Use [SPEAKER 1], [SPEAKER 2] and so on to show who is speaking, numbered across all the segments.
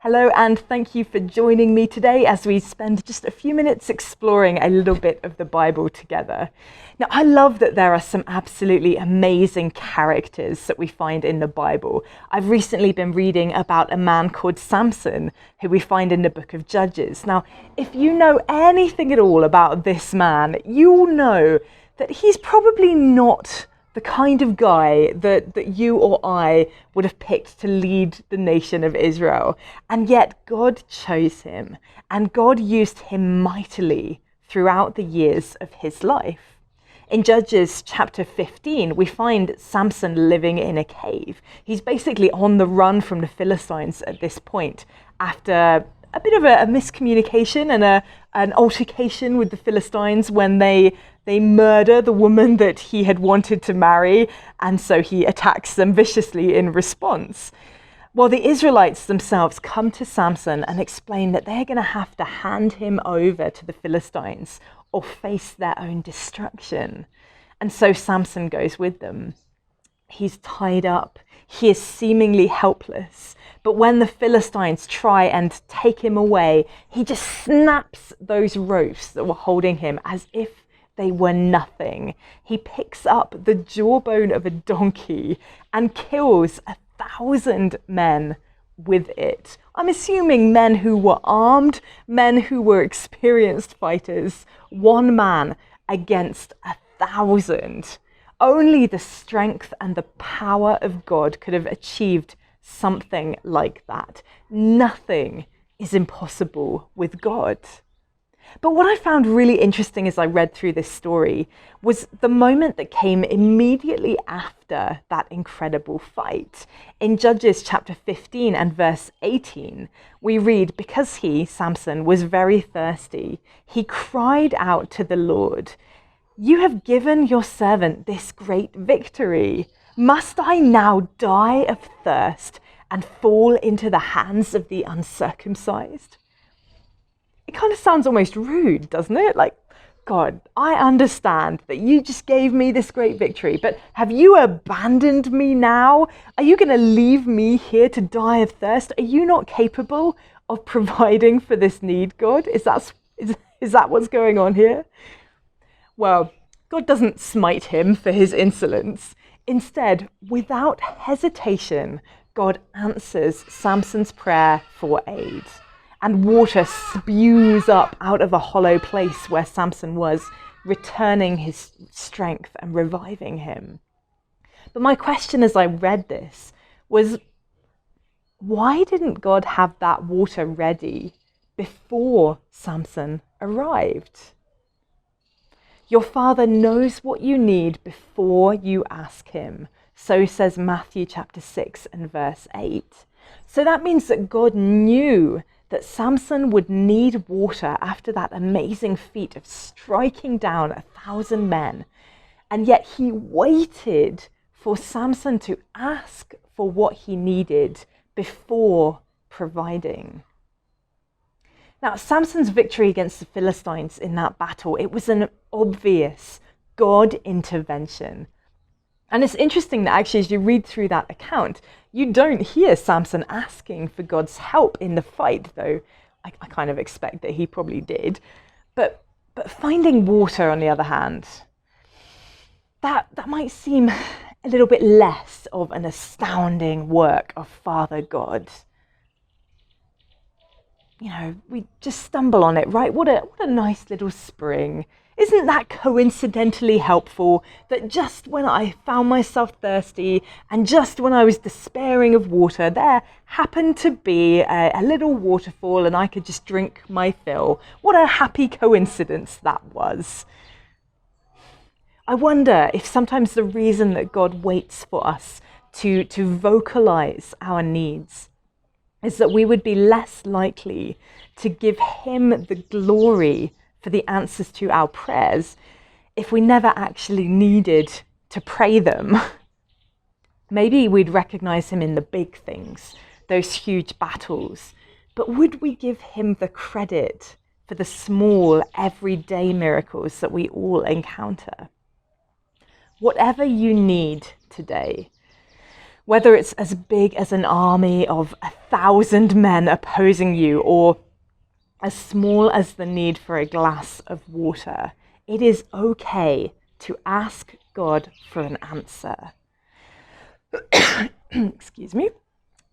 [SPEAKER 1] Hello, and thank you for joining me today as we spend just a few minutes exploring a little bit of the Bible together. Now, I love that there are some absolutely amazing characters that we find in the Bible. I've recently been reading about a man called Samson, who we find in the book of Judges. Now, if you know anything at all about this man, you'll know that he's probably not the kind of guy that you or I would have picked to lead the nation of Israel. And yet God chose him, and God used him mightily throughout the years of his life. In Judges chapter 15, we find Samson living in a cave. He's basically on the run from the Philistines at this point after a bit of a miscommunication and an altercation with the Philistines when they murder the woman that he had wanted to marry, and so he attacks them viciously in response. Well, the Israelites themselves come to Samson and explain that they're going to have to hand him over to the Philistines or face their own destruction. And so Samson goes with them. He's tied up. He is seemingly helpless. But when the Philistines try and take him away, he just snaps those ropes that were holding him as if they were nothing. He picks up the jawbone of a donkey and kills 1,000 men with it. I'm assuming men who were armed, men who were experienced fighters, one man against 1,000. Only the strength and the power of God could have achieved something like that. Nothing is impossible with God. But what I found really interesting as I read through this story was the moment that came immediately after that incredible fight. In Judges chapter 15 and verse 18, we read, "Because he, Samson, was very thirsty, he cried out to the Lord, 'You have given your servant this great victory. Must I now die of thirst and fall into the hands of the uncircumcised?'" It kind of sounds almost rude, doesn't it? Like, God, I understand that you just gave me this great victory, but have you abandoned me now? Are you going to leave me here to die of thirst? Are you not capable of providing for this need, God? Is that what's going on here? Well, God doesn't smite him for his insolence. Instead, without hesitation, God answers Samson's prayer for aid. And water spews up out of a hollow place where Samson was, returning his strength and reviving him. But my question as I read this was, why didn't God have that water ready before Samson arrived? Your Father knows what you need before you ask him. So says Matthew chapter 6 and verse 8. So that means that God knew that Samson would need water after that amazing feat of striking down 1,000 men. And yet he waited for Samson to ask for what he needed before providing. Now, Samson's victory against the Philistines in that battle, it was an obvious God intervention. And it's interesting that actually as you read through that account, you don't hear Samson asking for God's help in the fight, though I kind of expect that he probably did. But finding water, on the other hand, that might seem a little bit less of an astounding work of Father God. You know, we just stumble on it, right? What a nice little spring. Isn't that coincidentally helpful that just when I found myself thirsty and just when I was despairing of water, there happened to be a little waterfall and I could just drink my fill? What a happy coincidence that was. I wonder if sometimes the reason that God waits for us to vocalize our needs is that we would be less likely to give him the glory for the answers to our prayers if we never actually needed to pray them. Maybe we'd recognize him in the big things, those huge battles, but would we give him the credit for the small, everyday miracles that we all encounter? Whatever you need today, Whether it's as big as an army of 1,000 men opposing you, or as small as the need for a glass of water, it is okay to ask God for an answer. Excuse me.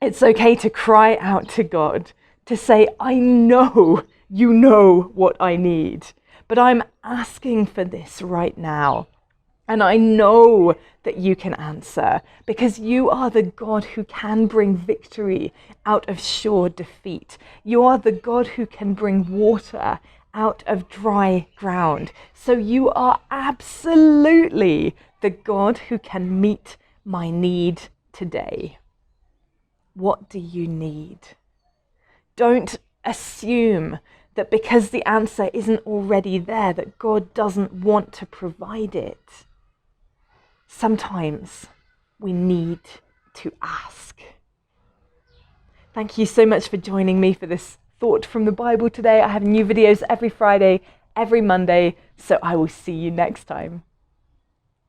[SPEAKER 1] It's okay to cry out to God, to say, I know you know what I need, but I'm asking for this right now. And I know that you can answer, because you are the God who can bring victory out of sure defeat. You are the God who can bring water out of dry ground. So you are absolutely the God who can meet my need today. What do you need? Don't assume that because the answer isn't already there, that God doesn't want to provide it. Sometimes we need to ask. Thank you so much for joining me for this thought from the Bible today. I have new videos every Friday, every Monday, so I will see you next time.